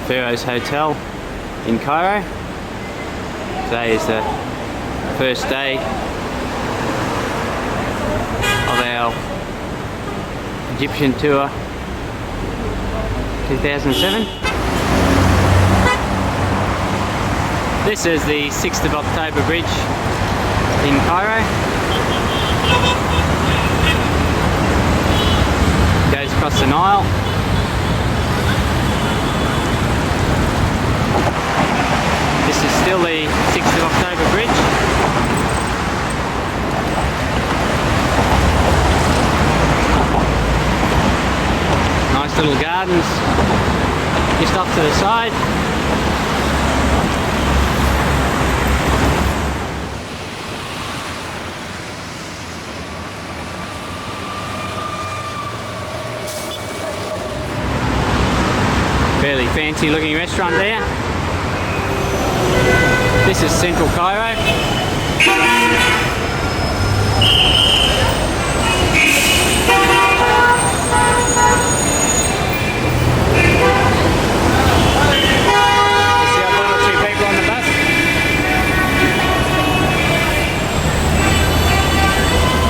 Pharos Hotel in Cairo. Today is the first day of our Egyptian tour 2007. This is the 6th of October bridge in Cairo. Goes across the Nile. This is still the 6th of October bridge. Nice little gardens just off to the side. Fairly fancy looking restaurant there. This is central Cairo.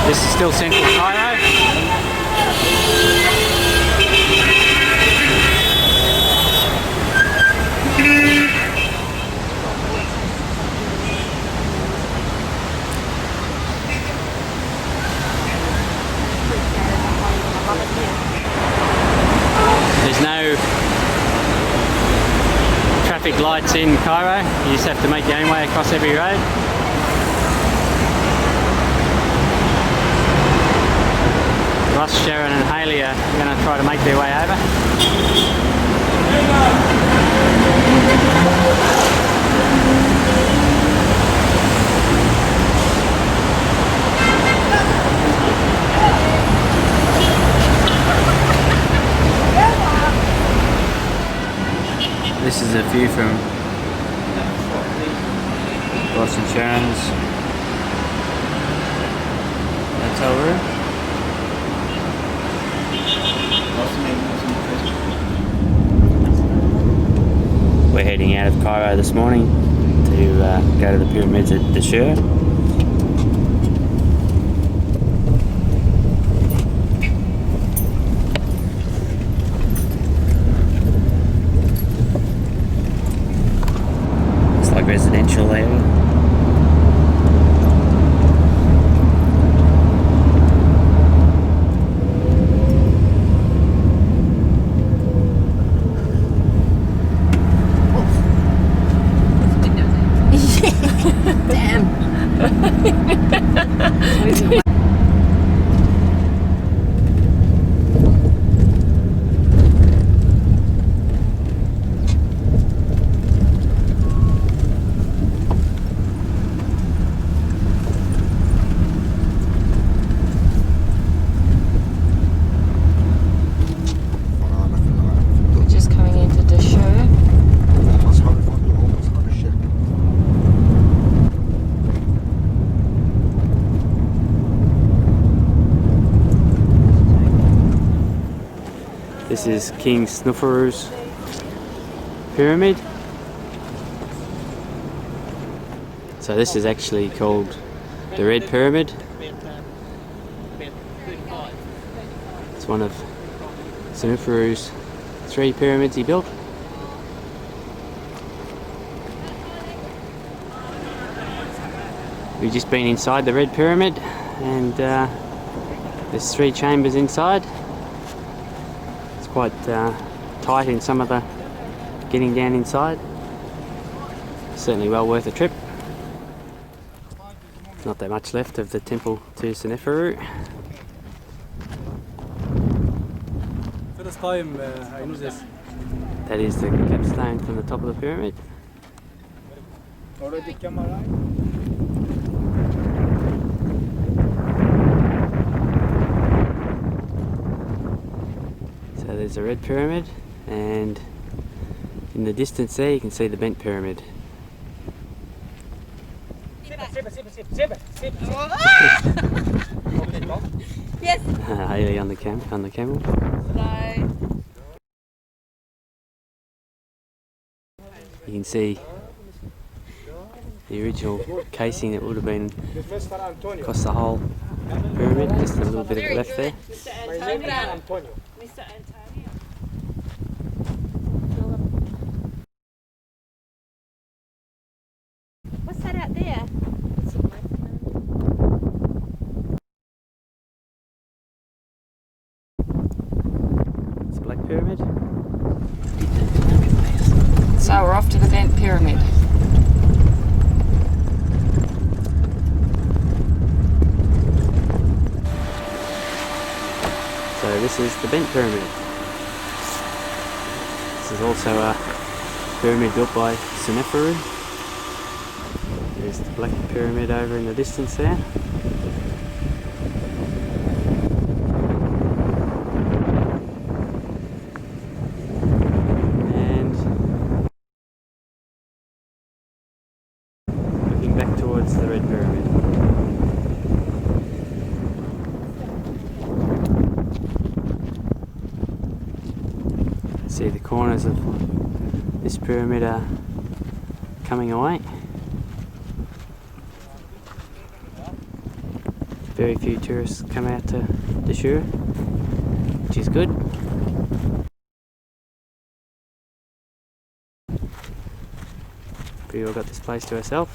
This is still central Cairo. There's no traffic lights in Cairo. You just have to make your own way across every road. Ross, Sharon and Haley are going to try to make their way over. This is a view from Ross and Sharon's hotel room. We're heading out of Cairo this morning to go to the pyramids at Dahshur. It's like residential area. Just coming into Dahshur. This is King Snufuru's pyramid. So this is actually called the Red Pyramid. It's one of Snufuru's 3 pyramids he built. We've just been inside the Red Pyramid and there's 3 chambers inside. Quite tight in some of the getting down inside. Certainly well worth a trip. Not that much left of the temple to Senefuru. That is the capstone from the top of the pyramid. So there's a Red Pyramid, and in the distance there you can see the Bent Pyramid. Yes. Haley on the camel. No. You can see the original casing that would have been across the whole pyramid, just a little bit of it left there. Mr. Antonio. Mr. Antonio. What's that out there? It's a Black Pyramid. So we're off to the Bent Pyramid. So this is the Bent Pyramid. This is also a pyramid built by Seneferu. There's the Black Pyramid over in the distance there. And looking back towards the Red Pyramid. See the corners of this pyramid are coming away. Very few tourists come out to Dashur, which is good. We've all got this place to ourselves.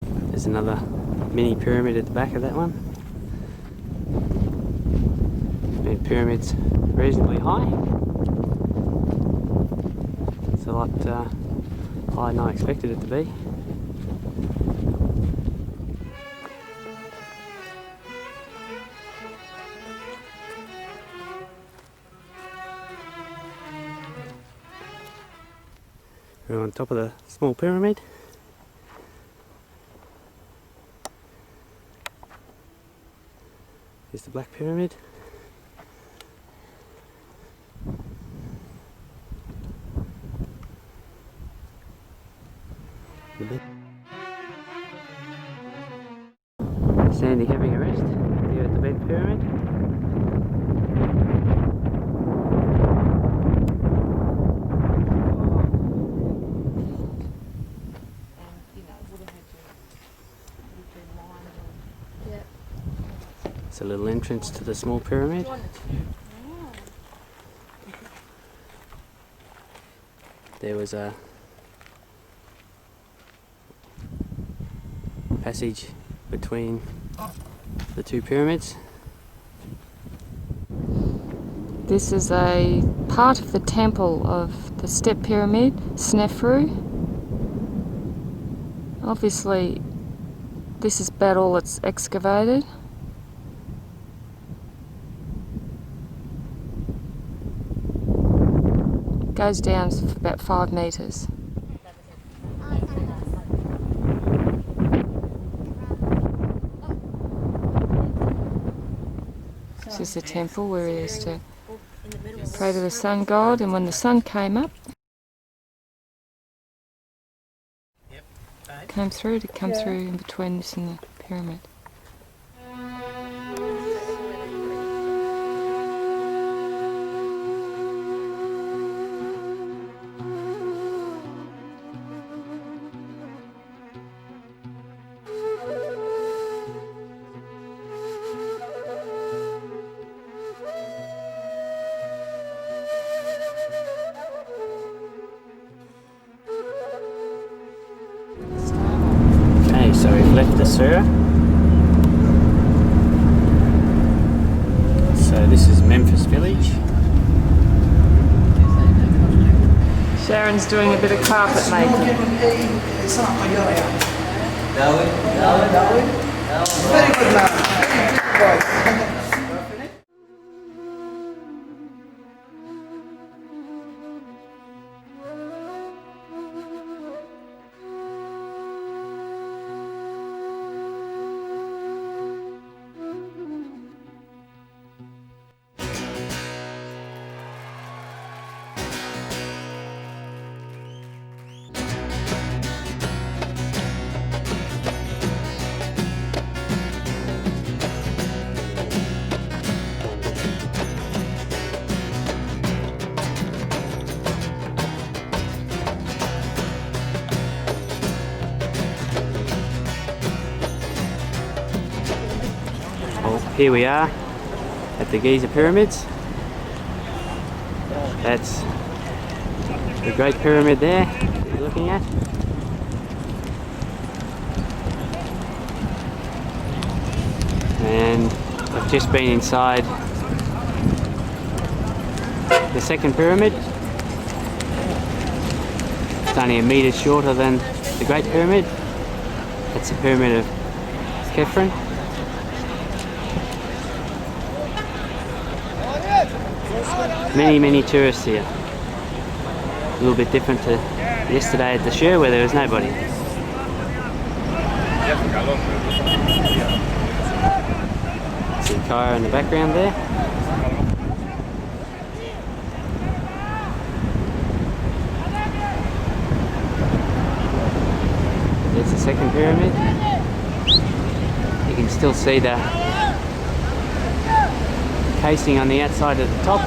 There's another mini pyramid at the back of that one. The pyramid's reasonably high. It's a lot higher than I expected it to be. We're on top of the small pyramid. Here's the Black Pyramid. Sandy having a rest here at the Bent Pyramid. It's a little entrance to the small pyramid. There was a passage between the two pyramids. This is a part of the temple of the Step Pyramid, Seneferu. Obviously, this is about all that's excavated. Goes down for about 5 metres. This is the temple where he used to pray to the sun god, and when the sun came up, came through in between this and the pyramid. Okay, so we've left Dashur. So this is Memphis Village. Sharon's doing a bit of carpet making. Very good man. here we are at the Giza Pyramids. That's the Great Pyramid there you're looking at. And I've just been inside the second pyramid. It's only a metre shorter than the Great Pyramid. That's the Pyramid of Khafre. Many tourists here. A little bit different to yesterday at the show where there was nobody. See Cairo in the background there. There's the second pyramid. You can still see the casing on the outside at the top.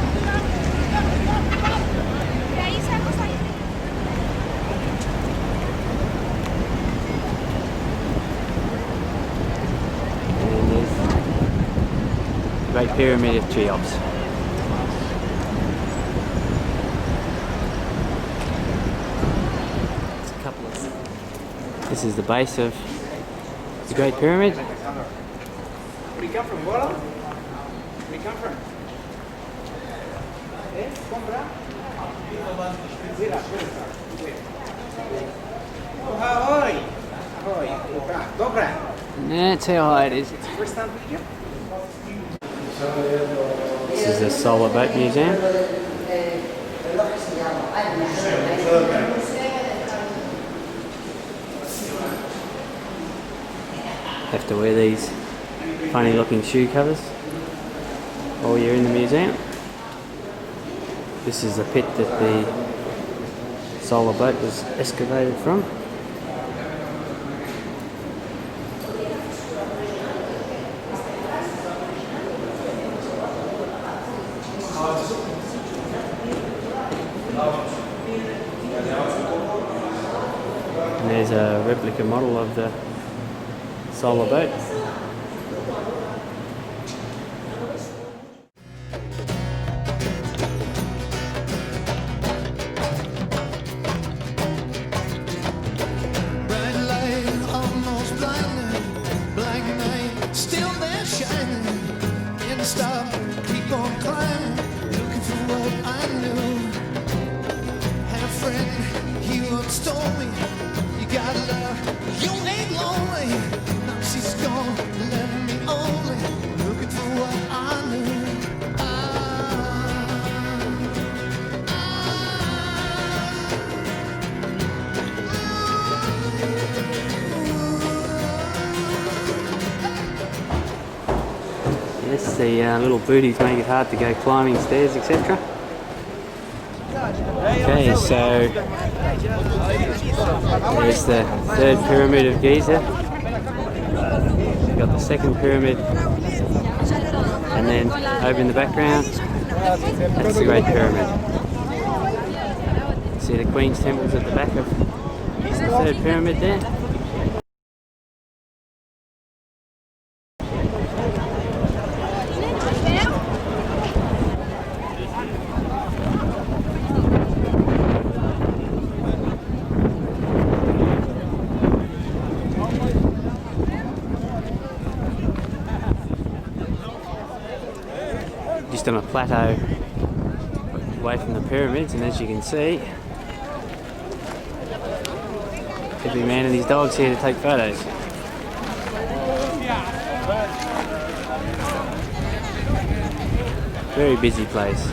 And there's the Great Pyramid of Cheops. This is the base of the Great Pyramid. Where do you come from? Where do you come from? Ahoy! Ahoy! That's how high it is. First time here? This is the Solar Boat Museum. Have to wear these funny looking shoe covers while you're in the museum. This is the pit that the solar boat was excavated from. And there's a replica model of the solar boat. Bright light, almost blinding, black night, still there shining. Didn't stop, keep on climbing, looking for what I knew. Had a friend, he once told me, you got love, you ain't lonely. Now she's gone, left me only, looking for what I knew. Yes, the little booties make it hard to go climbing stairs, etc. Okay, so there's the third pyramid of Giza. We've got the second pyramid, and then over in the background, that's the Great Pyramid. See the Queen's Temple's at the back of the third pyramid there. Just on a plateau away from the pyramids, and as you can see, every man and his dog's here to take photos. Very busy place.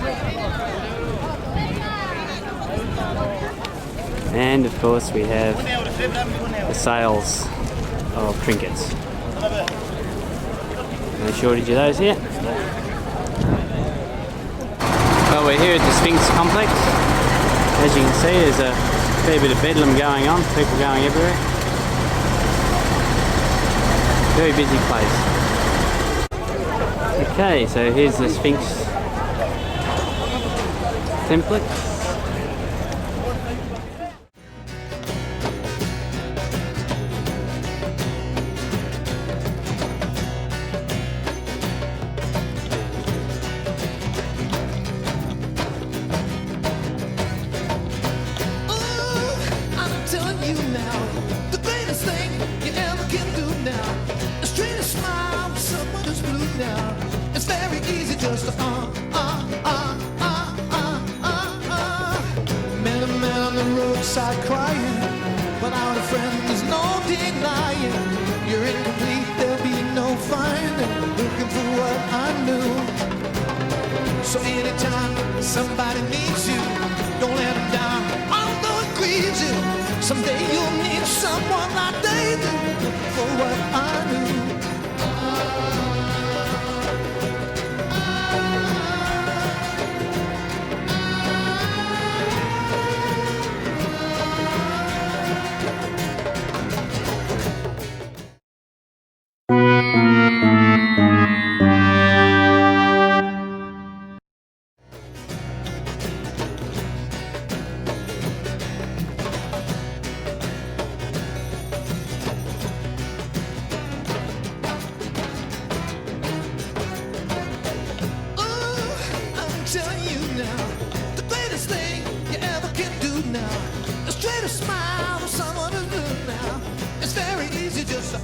And of course we have the sales of trinkets. No shortage of those here. Well, we're here at the Sphinx complex. As you can see, there's a fair bit of bedlam going on, people going everywhere. Very busy place. Okay, so here's the Sphinx template. roadside crying. Without a friend, there's no denying. You're incomplete, there'll be no finding. Looking for what I knew. So anytime somebody needs you, don't let them down, although it grieves you. Someday you'll need someone like they do. Looking for what I knew. Telling you now, the greatest thing you ever can do now is try to smile with someone who's blue now. It's very easy just to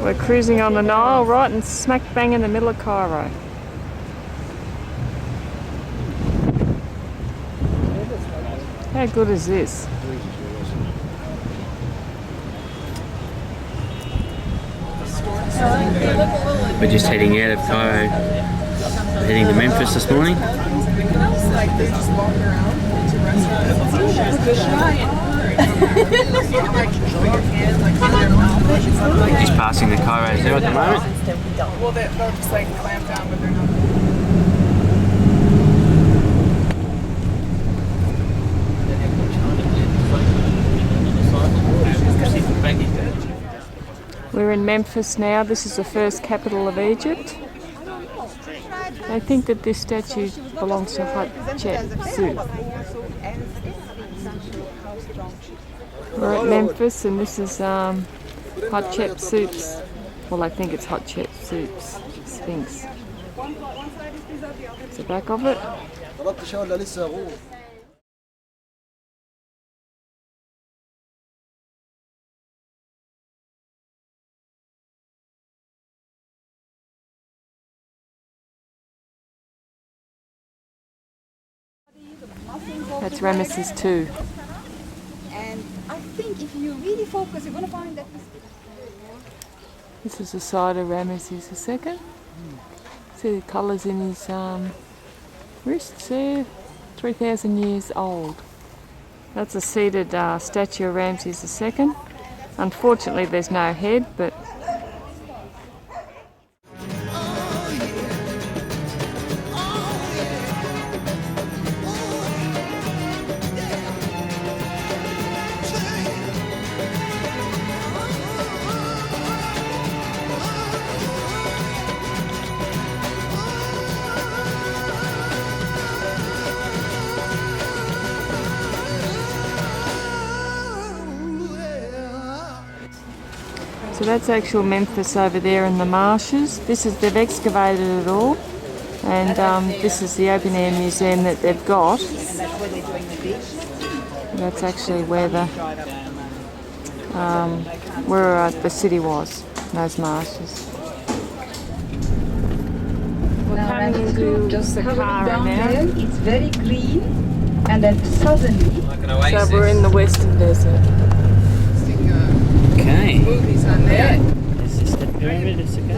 We're cruising on the Nile, right and smack bang in the middle of Cairo. How good is this? We're just heading out of Cairo, heading to Memphis this morning. Just passing the Cairo Zoo at the moment. Well, they'll just like clamp down, but they're not. We're in Memphis now. This is the first capital of Egypt. I think that this statue belongs to Hatshepsut. We're at Memphis and this is Hatshepsut's, well I think it's Hatshepsut's Sphinx. It's the back of it. That's Ramesses II. And I think if you really focus, you're going to find that This is the side of Ramesses II. See the colours in his wrists there? 3,000 years old. That's a seated statue of Ramses II. Unfortunately there's no head, but so that's actual Memphis over there in the marshes. They've excavated it all, and this is the open air museum that they've got. That's actually where the city was, those marshes. We're coming into just Saqqara down now. there, it's very green, and then suddenly So we're in the Western Desert. Okay. Movies on there. This is the Pyramid of Saqqara.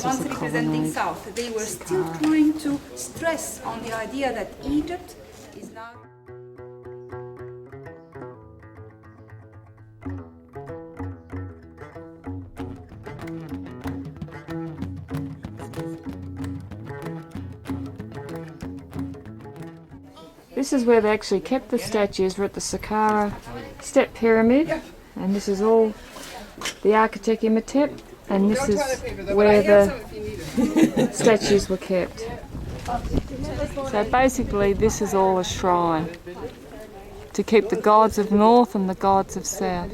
once representing South, they were still trying to stress on the idea that Egypt is now This is where they actually kept the statues. We're at the Saqqara Step Pyramid, and this is all the architect Imhotep, and this is where the statues were kept. So basically this is all a shrine to keep the gods of North and the gods of South.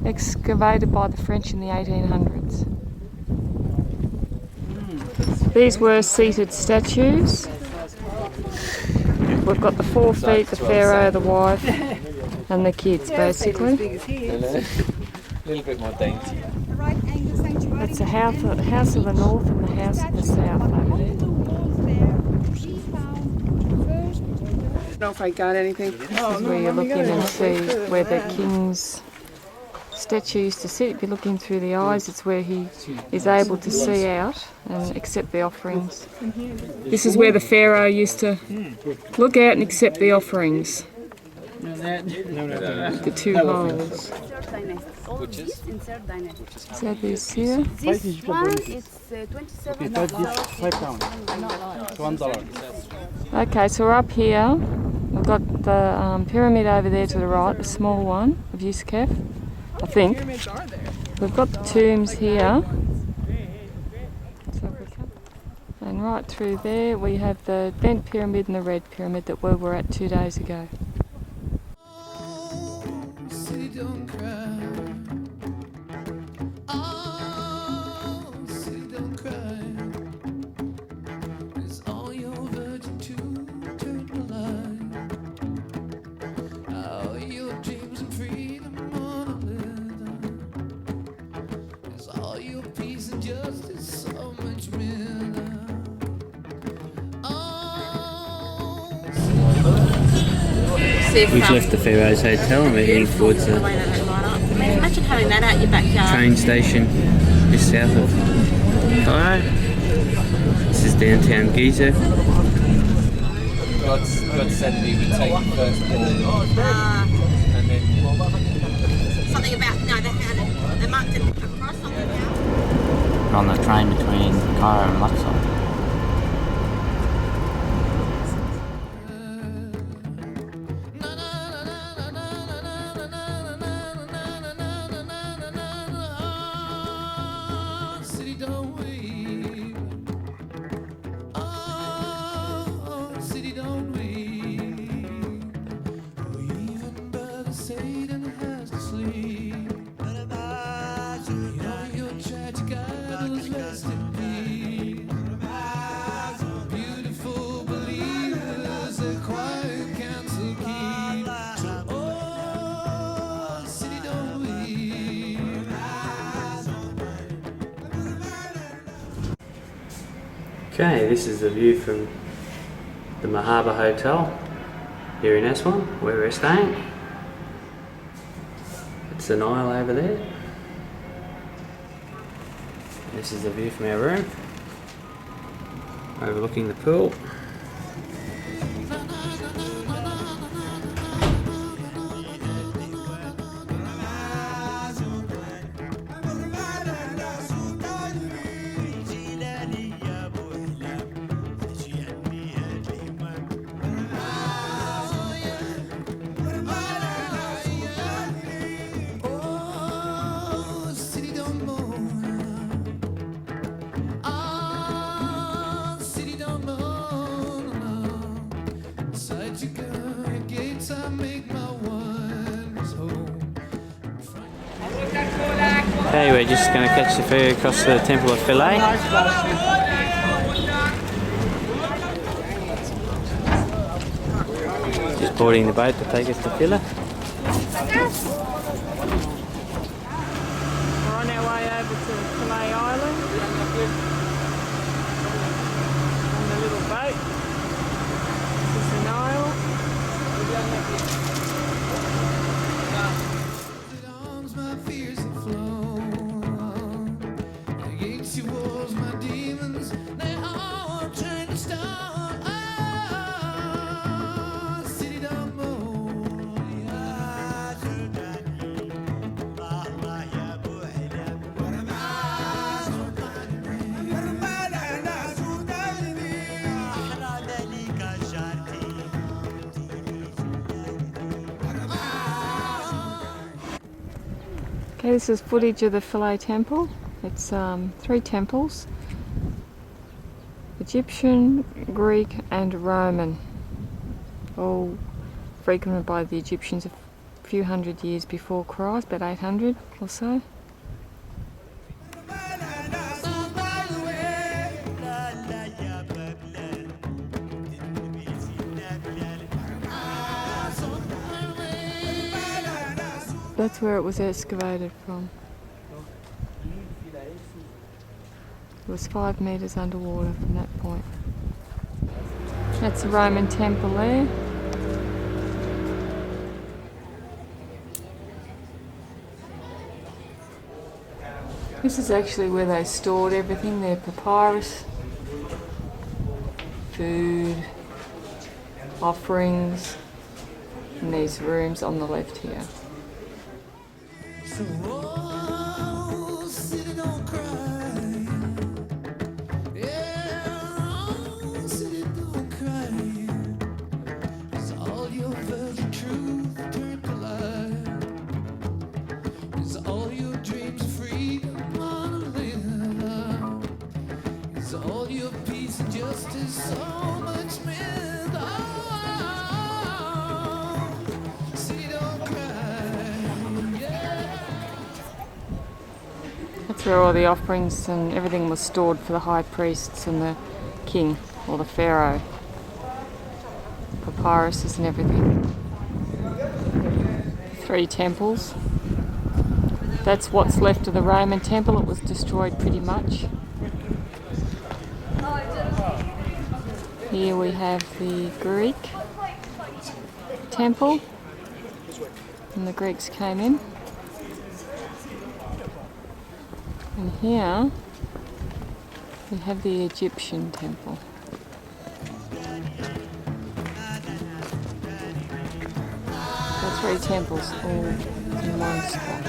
Excavated by the French in the 1800s. These were seated statues. We've got the 4 feet, the pharaoh, the wife, and the kids basically. A little bit more dainty. That's the house of the North and the house of the South over there. I don't know if I got anything. This is where you look in and see where the king's statue used to sit. If you're looking through the eyes, it's where he is able to see out and accept the offerings. This is where the pharaoh used to look out and accept the offerings. The 2 holes. Which is? So this here. This one is 27 $5. Okay, so we're up here. We've got the pyramid over there to the right, the small one of Yuskef, I think. Pyramids are there. We've got the tombs here. And right through there we have the bent pyramid and the red pyramid that we were at 2 days ago. City, don't cry. Oh, city, don't cry. It's all your virgin to turn the light. All your dreams and freedom on a live. It's all your peace and justice, so much better. Oh, We've left the Pharaoh's Hotel and we're heading towards the Imagine having that out your backyard. train station just south of Cairo. This is downtown Giza. God said we would take the first ball. And then Something about, no, they had it. They marked it across something now. We're on the train between Cairo and Luxor. city, don't weep. Oh, city, don't weep. Oh, even brother Satan has to sleep. You know your tragic idols rest in peace. Beautiful believers, their quiet counsel keep. Oh, city, don't weep. Okay, this is the view from the Mahaba Hotel here in Aswan, where we're staying. It's the Nile over there. This is the view from our room, overlooking the pool. Oh, city, don't mourn. Ah, city, don't mourn. Inside your gates, I make my wonders home. Okay, we're just going to catch the ferry across to the Temple of Philae. Just boarding the boat to take us to Philae. We're on our way over to Philae Island on the little boat. This is the Nile. Arms, my fears have flown. Against your walls, my demons, they all turn to stone. Ah, city, don't mourn. Okay, this is footage of the Philae Temple. It's 3 temples. Egyptian, Greek and Roman. All frequented by the Egyptians a few hundred years before Christ, about 800 or so. That's where it was excavated from. It was 5 metres underwater from that point. That's the Roman temple there. This is actually where they stored everything, their papyrus, food, offerings, in these rooms on the left here. So, oh, city, don't cry. Yeah, oh, city, don't cry. 'Cause all your virgin truth turned to lie. 'Cause all your dreams of freedom wanna live. 'Cause all your peace and justice so much myth. Oh, city, don't cry. Yeah. That's where all the offerings and everything was stored for the high priests and the king, or the pharaoh. Papyruses and everything. 3 temples. That's what's left of the Roman temple. It was destroyed pretty much. Here we have the Greek temple, and the Greeks came in. And here we have the Egyptian temple. So 3 temples all in one spot.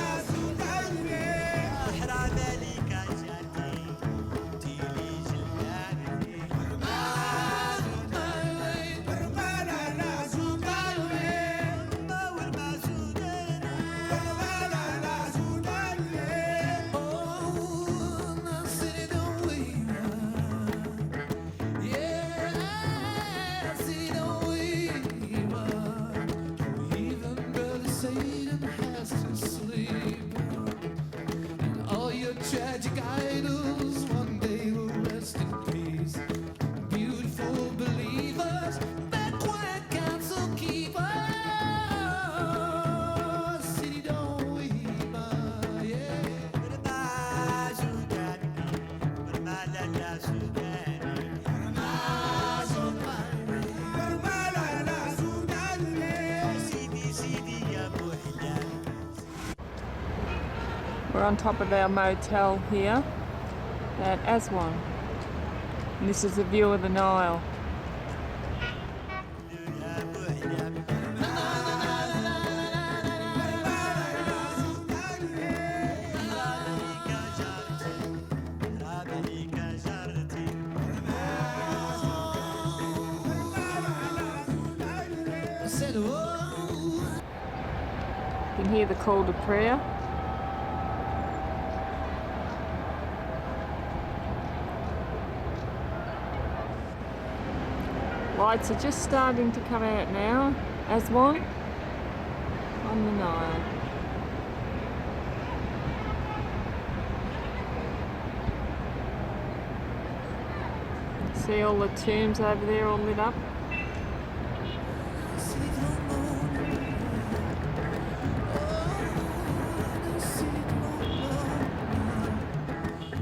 Tragic idols one day will rest in peace. Beautiful believers, that quiet council keepers. City don't weep, yeah. We're on top of our motel here at Aswan. And this is the view of the Nile. You can hear the call to prayer. Lights are just starting to come out now. Aswan on the Nile. See all the tombs over there all lit up?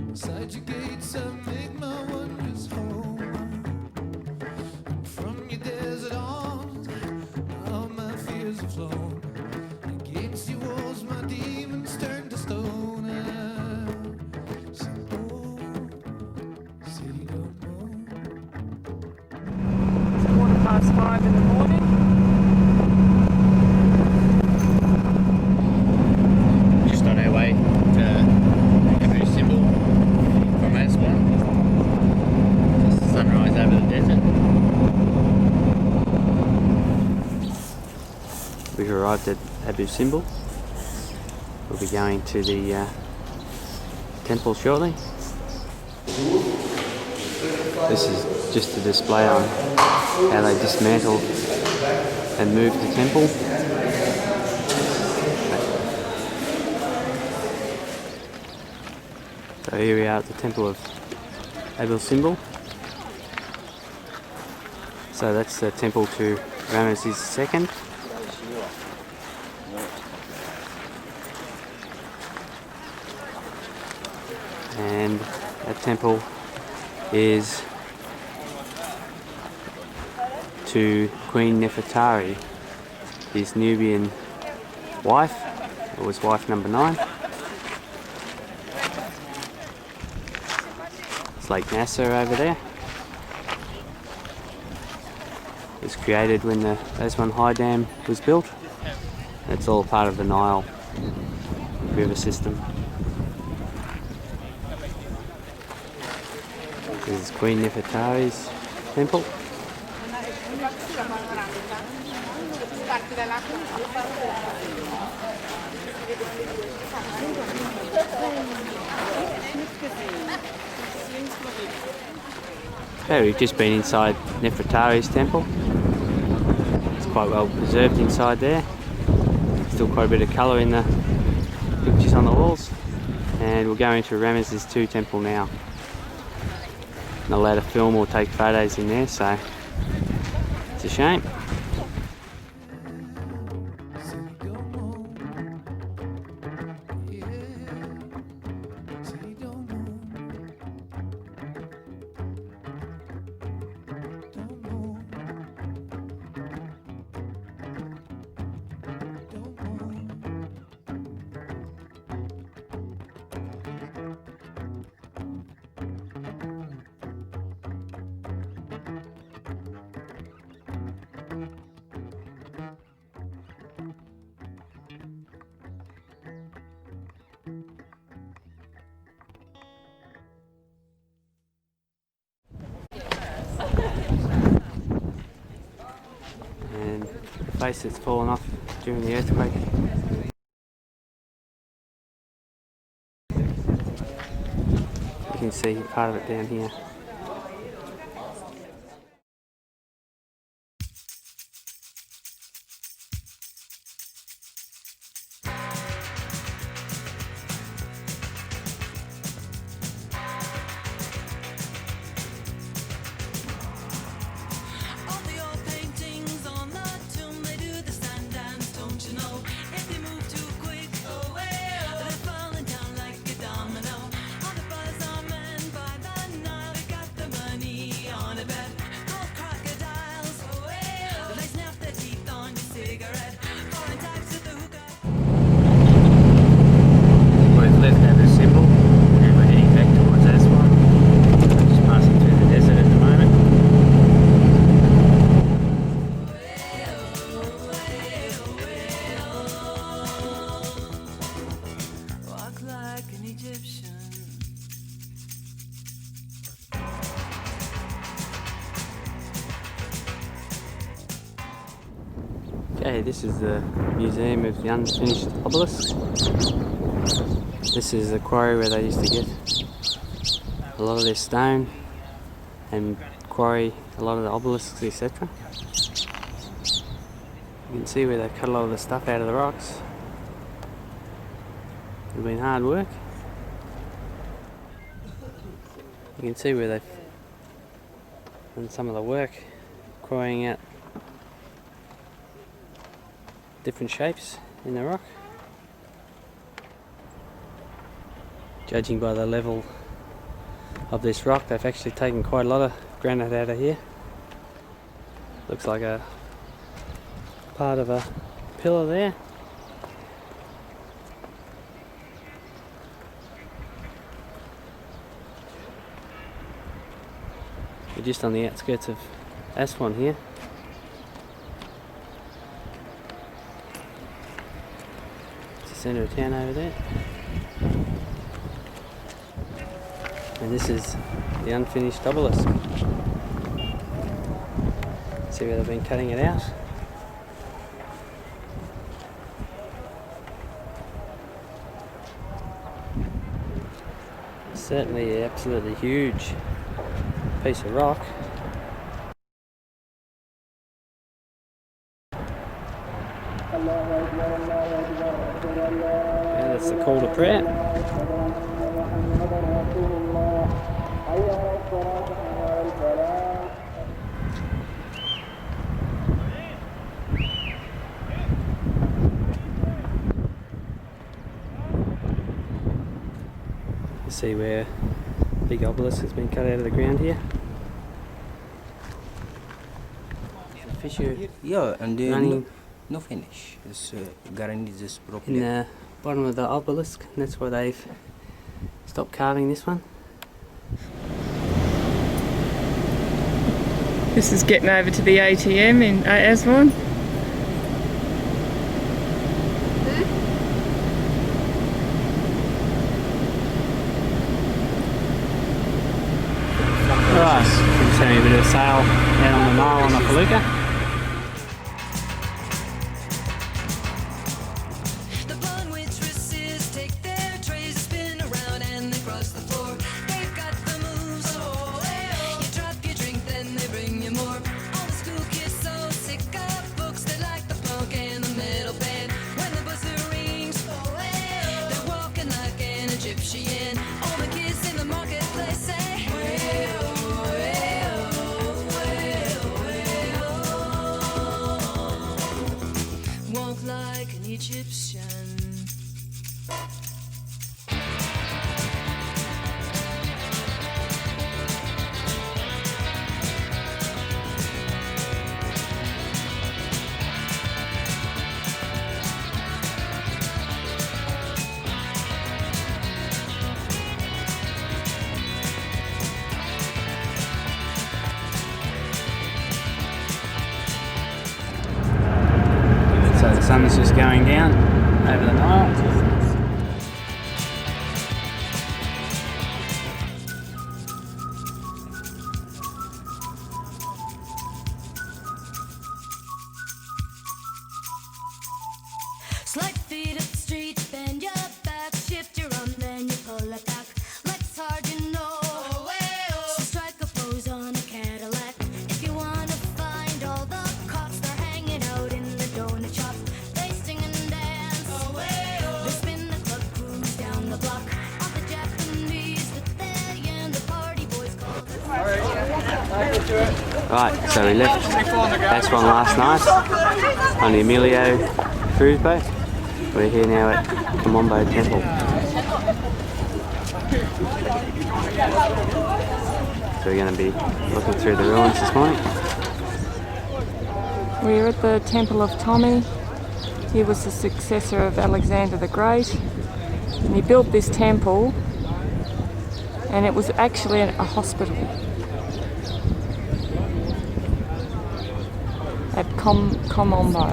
Inside your gates, I make my wonders home. And from your desert arms, all my fears have flown. Against your walls, my demons turn to stone. So, oh, city don't know. It's 5:15 in the morning. Just on our way to Abu Simbel from Aswan. Just sunrise over the desert. We've arrived at Abu Simbel. We'll be going to the temple shortly. This is just a display on how they dismantled and moved the temple. So here we are at the temple of Abel Simbel. So that's the temple to Ramesses II. And that temple is to Queen Nefertari, his Nubian wife. It was wife number 9. It's Lake Nasser over there. It was created when the Aswan High Dam was built. It's all part of the Nile river system. This is Queen Nefertari's temple. Okay, we've just been inside Nefertari's temple. It's quite well preserved inside there. Still quite a bit of colour in the pictures on the walls. And we're going to Ramesses II temple now. Not allowed to film or take photos in there, so it's a shame. And the face that's fallen off during the earthquake. You can see part of it down here. Okay, this is the Museum of the Unfinished Obelisk. This is the quarry where they used to get a lot of their stone and quarry a lot of the obelisks, etc. You can see where they cut a lot of the stuff out of the rocks. It's been hard work. You can see where they've done some of the work, quarrying out different shapes in the rock. Judging by the level of this rock, they've actually taken quite a lot of granite out of here. Looks like a part of a pillar there. We're just on the outskirts of Aswan here. Centre of town over there, and this is the unfinished obelisk. See where they've been cutting it out. Certainly absolutely huge piece of rock. And that's the call to prayer. You see where a big obelisk has been cut out of the ground here. Fissure Yeah, and running no finish. It's guaranteed just in broken. the bottom of the obelisk, and that's why they've stopped carving this one. This is getting over to the ATM in Aswan. Right, just having a bit of a sail out on the Nile on the Felucca. The blonde waitresses take their trays, spin around and they cross the floor. They've got the moves. You drop your drink, then they bring you more. All the school kids so sick of books, they like the punk and the metal band. When the buzzer rings, they're walking like an Egyptian. All the kids in the marketplace say, walk like an Egyptian. So the sun's just going down over the Nile. Slide feet up the street, bend your back, shift your arm, then you pull it back. Legs hard, you know. So strike a pose on a Cadillac. If you wanna find all the cops, they're hanging out in the donut shop. They sing and dance. They spin the club, cruise down the block. All the Japanese that they and the party boys call it. Right, so we left Aswan last night on the Emilio cruise boat. We're here now at Kamombo Temple. So we're going to be looking through the ruins this morning. We're at the Temple of Tomi. He was the successor of Alexander the Great, and he built this temple, and it was actually a hospital at Komombo.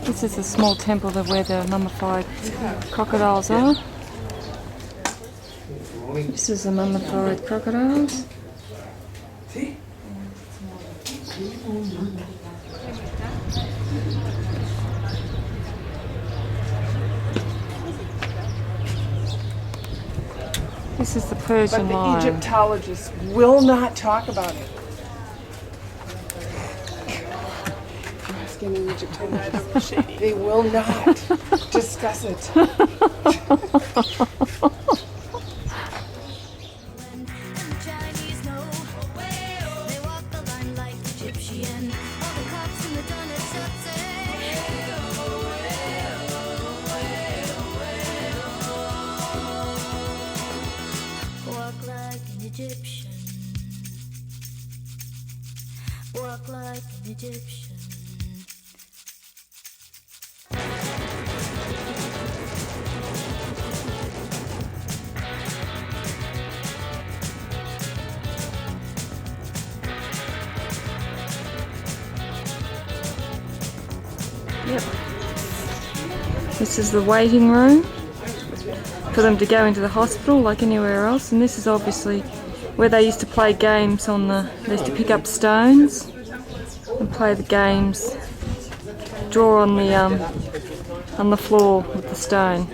This is a small temple where the mummified crocodiles are. This is the mummified crocodiles. This is the Persian But the lion. Egyptologists will not talk about it. Ask any Egyptologist. They will not discuss it. And the Chinese know. They walk the line like Egyptian. All the cops in the donut shop say, walk like an Egyptian. Walk like an Egyptian. Yep. This is the waiting room for them to go into the hospital like anywhere else, and this is obviously where they used to play games on the, they used to pick up stones and play the games, draw on the on the floor with the stone.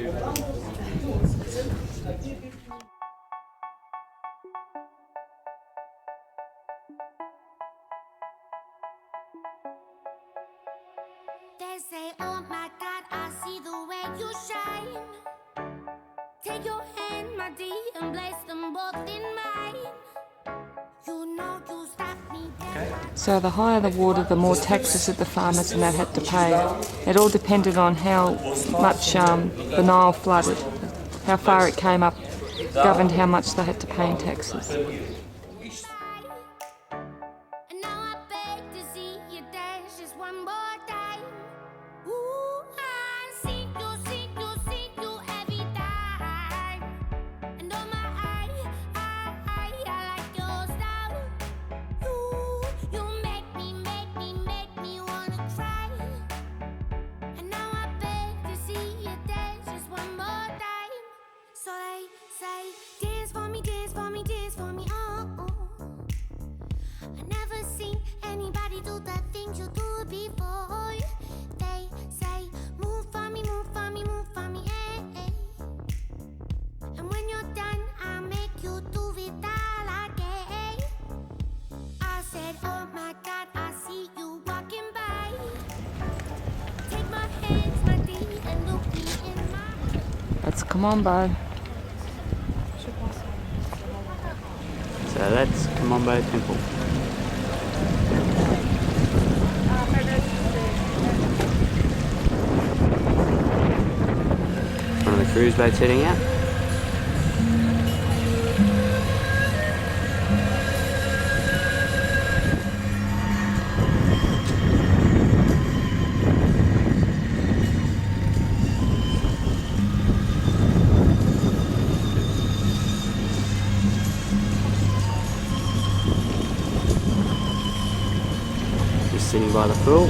They say, oh my God, I see the way you shine. Take your hand, my dear, and place them both in mine. You know you stopped me dead. So the higher the water, the more taxes that the farmers and that had to pay. It all depended on how much the Nile flooded, how far it came up, governed how much they had to pay in taxes. And now I beg to see you dance just one more time. Ooh, I see you every time. And oh my, I like your style. You make me wanna cry. And now I beg to see you dance just one more time. So they say, dance for me, dance for me, dance for me, oh, oh. I never seen anybody do the things you do before. They say, move for me, move for me, move for me, eh, eh. And when you're done, I'll make you do it all again. I said, oh my God, I see you walking by. Take my hands, my dear, and look me in my. That's Kamombo. So that's Kamombo Temple. One of the cruise boats heading out. Just sitting by the pool.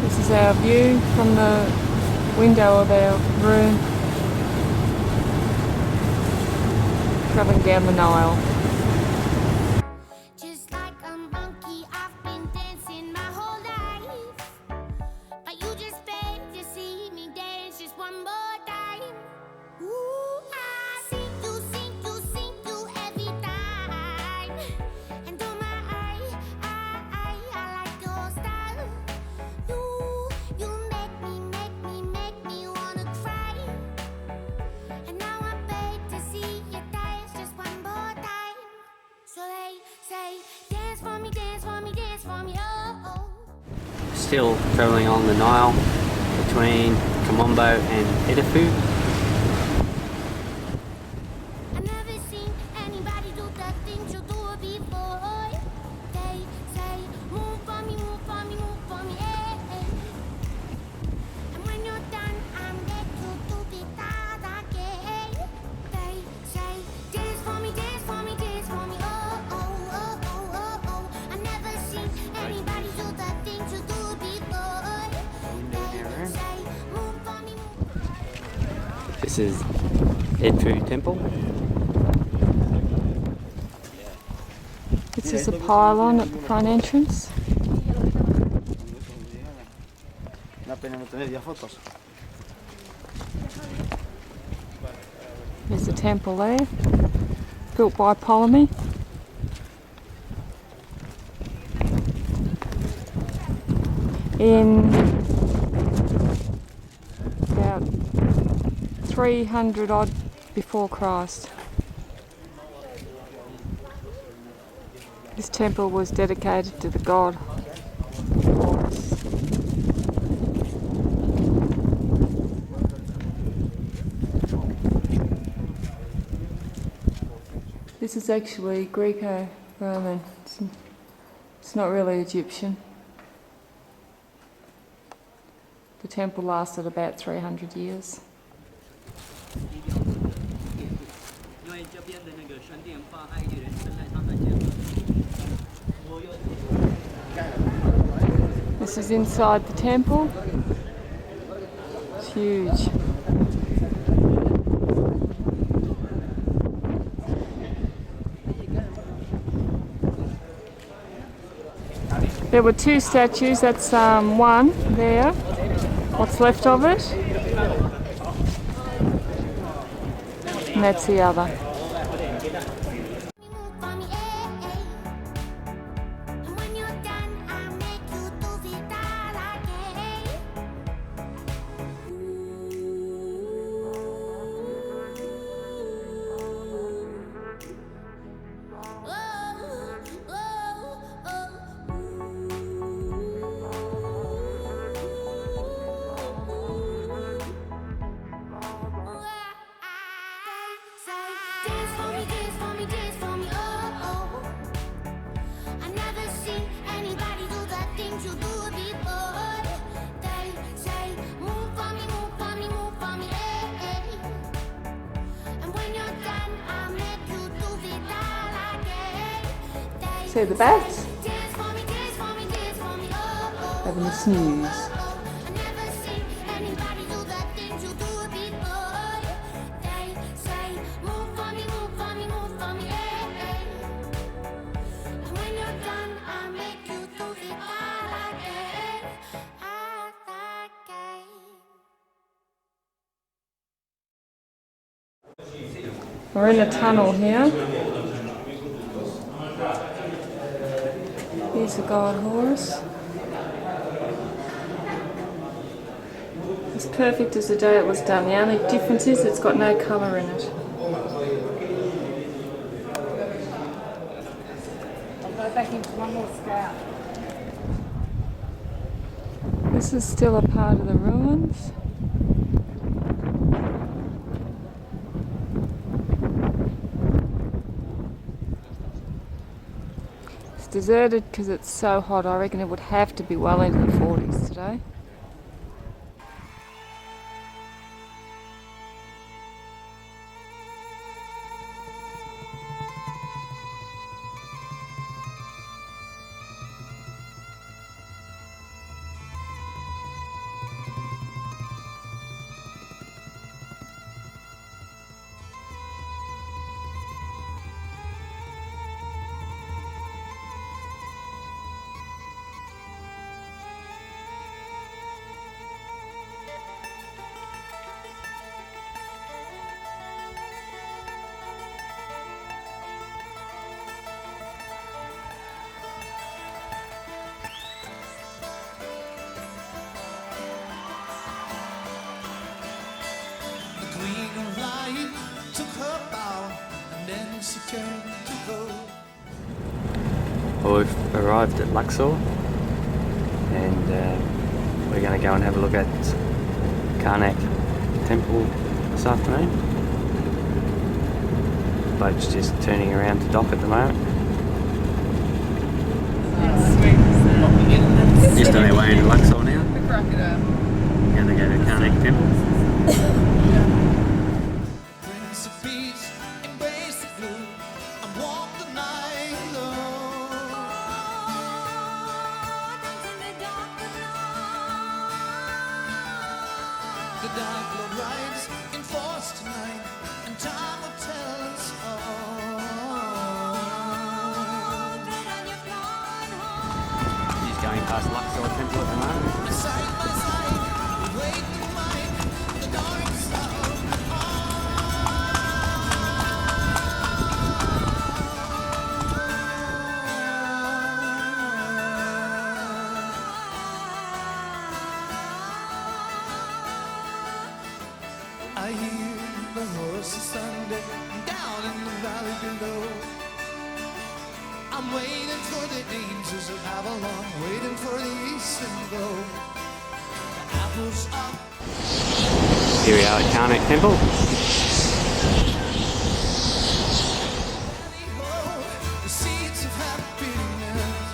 This is our view from the window of our room, travelling down the Nile. Just like a monkey, I've been dancing my whole life. But you just beg to see me dance just one more time. Ooh, I see you every time. And oh my, I like your style. You make me wanna cry. And now I beg to see you dance just one more time. So they say, dance for me, dance for me, dance for me, oh, oh. Still travelling on the Nile between Kamombo and Edfu. I never seen anybody do the things you do before. They say, move for me, move for me, move for me, eh, eh. And when you're done, I'm back to do it all again. They say, dance for me, dance for me, dance for me, oh, oh, oh, oh, oh, oh. I never seen anybody do the things you do before. They say, move for me, move. This is Edfu Temple. This is a pylon at the front entrance. There's a temple there, built by Ptolemy. In about 300 odd before Christ. This temple was dedicated to the god Horus. This is actually Greco-Roman. It's not really Egyptian. The temple lasted about 300 years. This is inside the temple. It's huge. There were 2 statues. That's one there. What's left of it? And that's the other. See the bats? Having a snooze. We're in a tunnel here. Here's a god horse. It's perfect as the day it was done. The only difference is it's got no colour in it. I'll go back into one more scout. This is still a part of the ruins. It's deserted because it's so hot. I reckon it would have to be well into the 40s today. Well, we've arrived at Luxor and we're going to go and have a look at Karnak Temple this afternoon. Boat's just turning around to dock at the moment. Just on our way into Luxor now. We're going to go to Karnak Temple. The dark Lord rides in force tonight, and time will tell us all. He's going past Luxor Temple at the moment. Side by side, we wait the mic, the dark sound. I hear the horses thunder down in the valley below. I'm waiting for the angels of Avalon, waiting for the eastern glow. The apples up. Here we are at Karnak Temple. The seeds of happiness.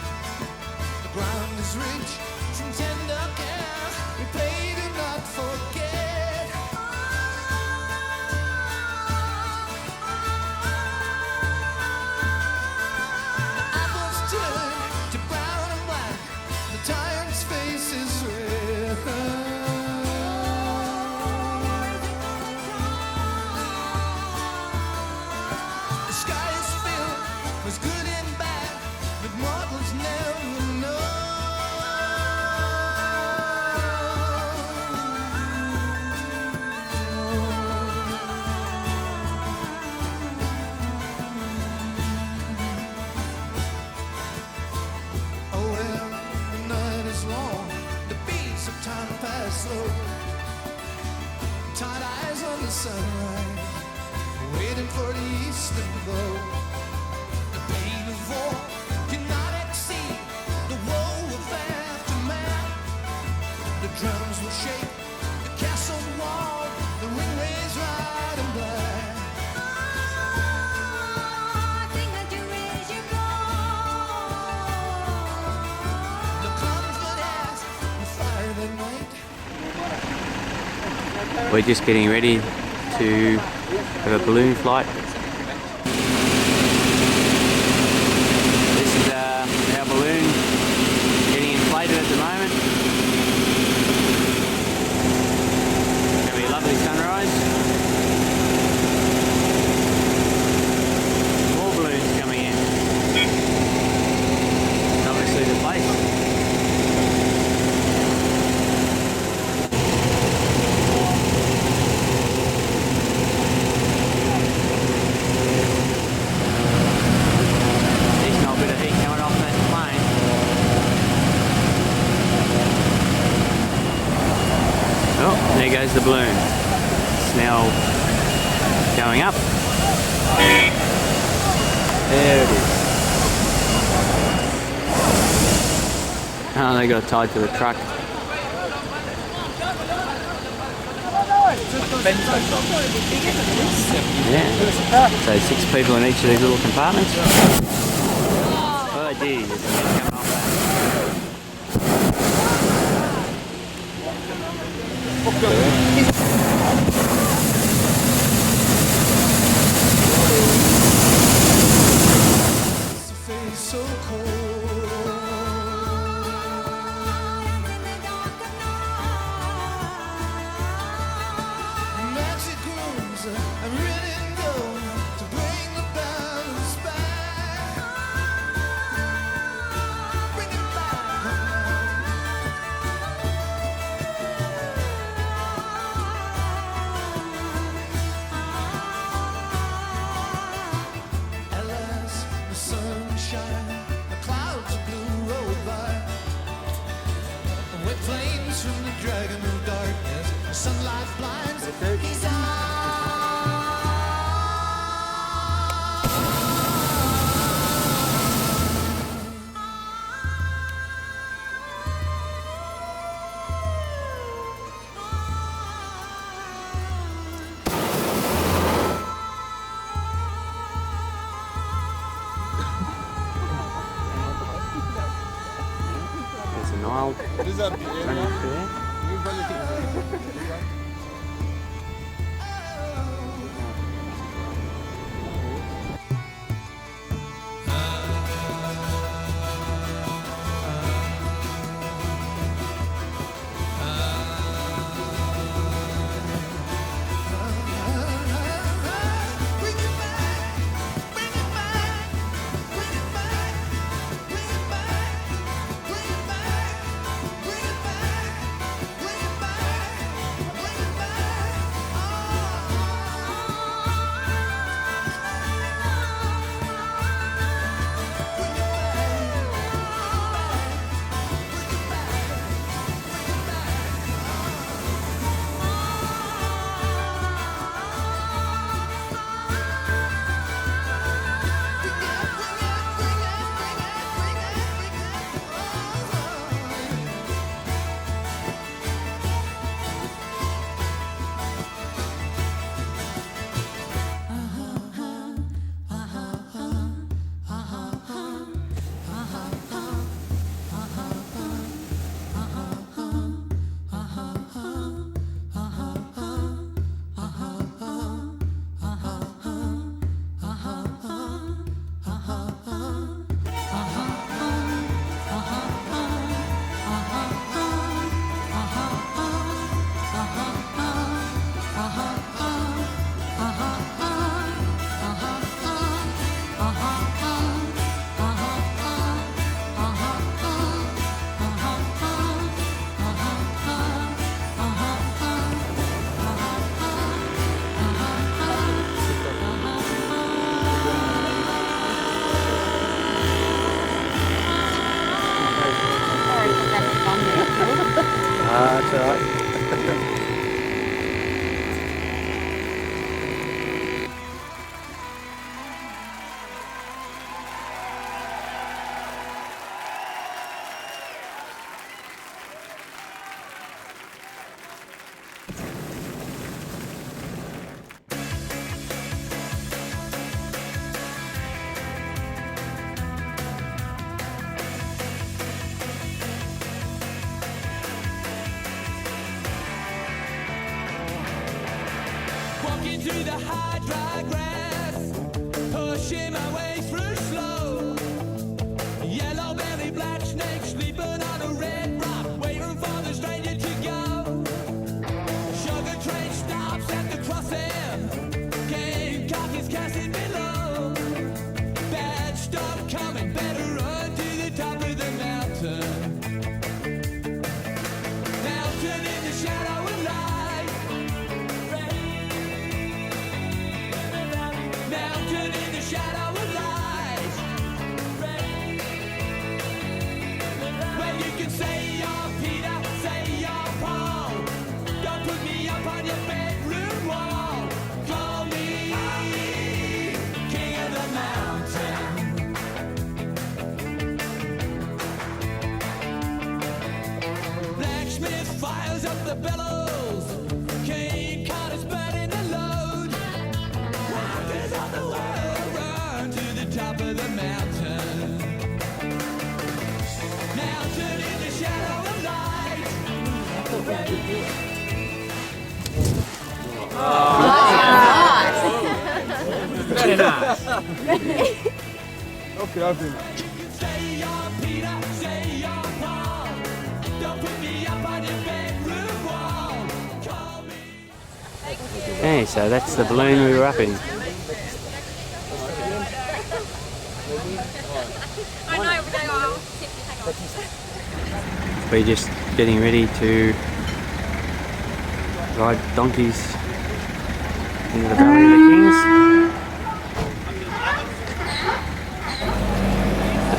The ground is rich from tender care. We pray to not forget. Good and bad, but mortals never know. slow. Tight eyes on the sunrise, waiting for the east to glow. The pain of war cannot exceed the woe of aftermath. The drums will shake, the castle wall, the ring raised right and black. The comfort as we fire that night. We're just getting ready to have a balloon flight. This is our balloon getting inflated at the moment. It's going to be a lovely sunrise. More balloons coming in. And obviously the place. Oh, there goes the balloon. It's now going up. There it is. Oh, they got it tied to the truck. Yeah. So 6 people in each of these little compartments. Oh, geez. It's coming off So cold. Magic rooms, I'm ready to go to bring the balance back. Bring it back. At last, the sunshine. Clouds of blue roll by, wet flames from the dragon of darkness. Sunlight blinds his Nile running through there. That's all right. through the high dry grass, pushing my way through slow. Yellow belly, black snake, sleeping on a red rock, waiting for the stranger to go. Sugar train stops at the crossing, Game Cock is casting below. Bad stuff coming, better run to the top of the mountain. Mountain in the shadow of light. Mountain in the shadow of light. Well, you can say you're Peter, say you're Paul. Don't put me up on your bedroom wall. Call me king of the mountain. Blacksmith fires up the bellows. Cane Carter's burning the load. Rockers of the world run to the top of the mountain. Mountain in the shadow of light. Very nice. Okay, say you're Peter, say you're Paul. Don't put me up on your bedroom wall. Call me. Okay, so that's the balloon we were up in. I know, but they are. We're just getting ready to ride donkeys into the Valley of the Kings.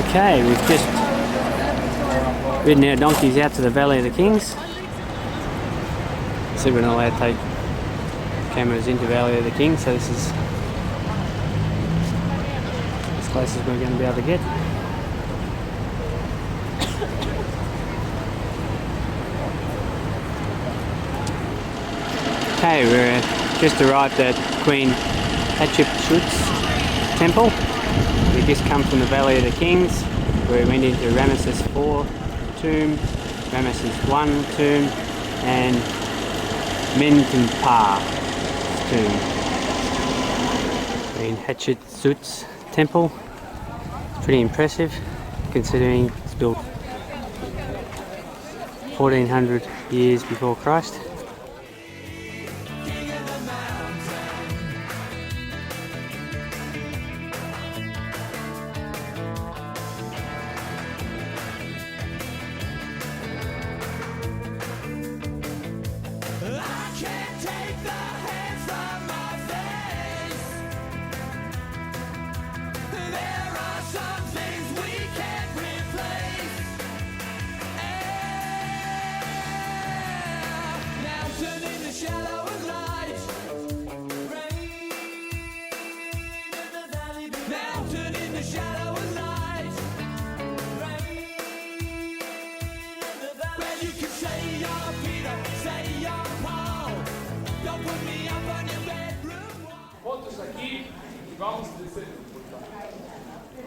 Okay, we've just ridden our donkeys out to the Valley of the Kings. See, we're not allowed to take cameras into Valley of the Kings, so this is as close as we're going to be able to get. Okay, we're just arrived at Queen Hatshepsut's temple. We just come from the Valley of the Kings, where we went into Ramesses IV tomb, Ramesses I tomb, and Mentenpa tomb. Queen Hatshepsut's temple. It's pretty impressive, considering it's built 1400 years before Christ.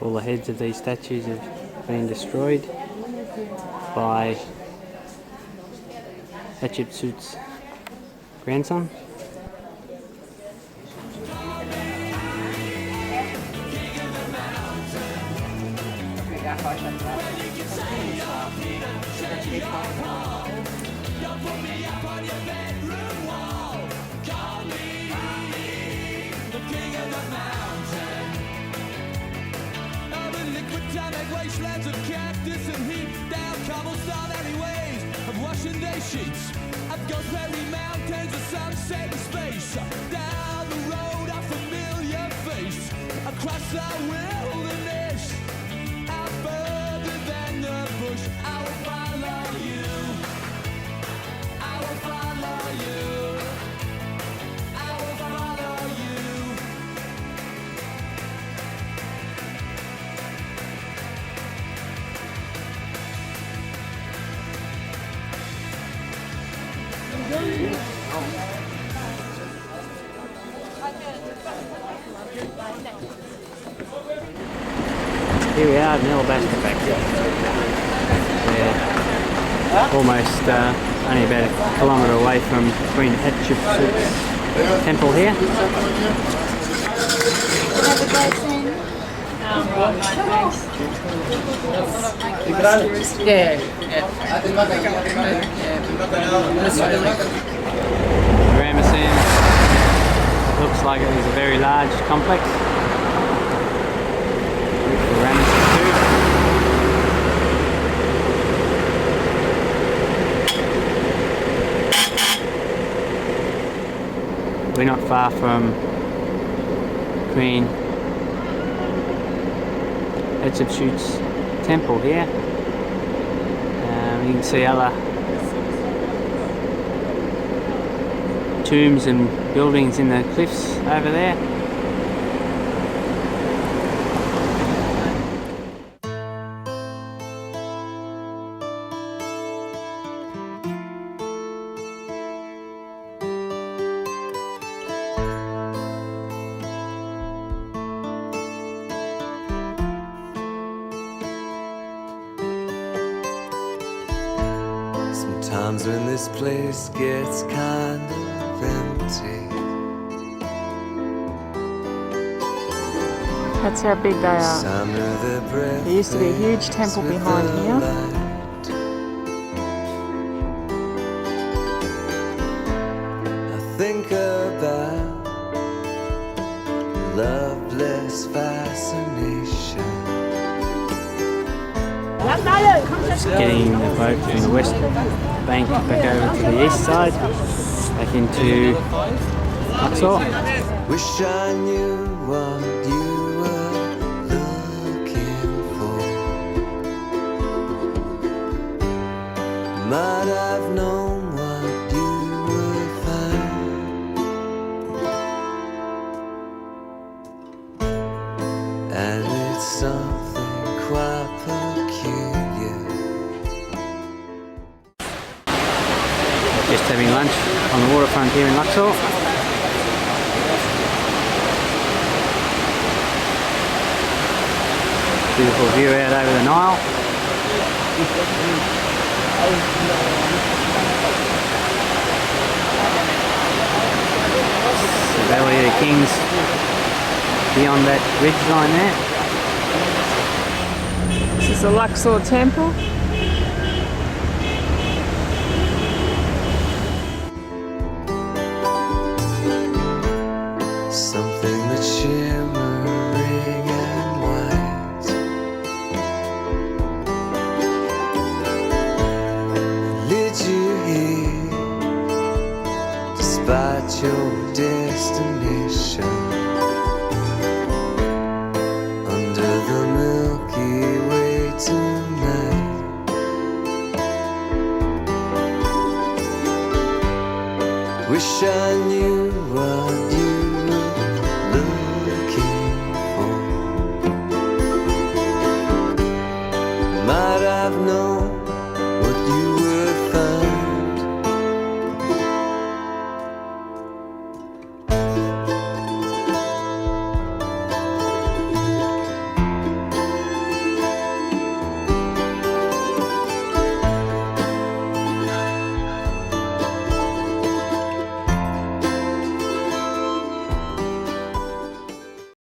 All the heads of these statues have been destroyed by Hatshepsut's grandson. Wastelands of cactus and heat, down cobblestone alleyways of washing day sheets. I've got very mountains of sunset and space. Down the road, a familiar face. Across the wilderness, out further than the bush. I will follow you. I will follow you. I will follow you. Here we are at Nilabasta Factory. We're almost only about a kilometre away from Queen Hatshepsut's temple here. Ramesses looks like it is a very large complex. Ramesses too. We're not far from Queen Hatshepsut's temple here. You can see other tombs and buildings in the cliffs over there. Sometimes when this place gets kind of empty, That's how big they are. sound of their breath There used to be a huge temple fades with behind the here. light. I think about loveless fascination. Just getting the boat from the west bank back over to the east side, back into Luxor. Wish I knew what you were looking for. Might have known what you would find. And it's something quite peculiar. Just having lunch on the waterfront here in Luxor. Beautiful view out over the Nile. The Valley of the Kings beyond that ridge line there. This is the Luxor temple. Something that's shimmering and white. Lead you here despite your destination. Under the Milky Way tonight. Wish I knew what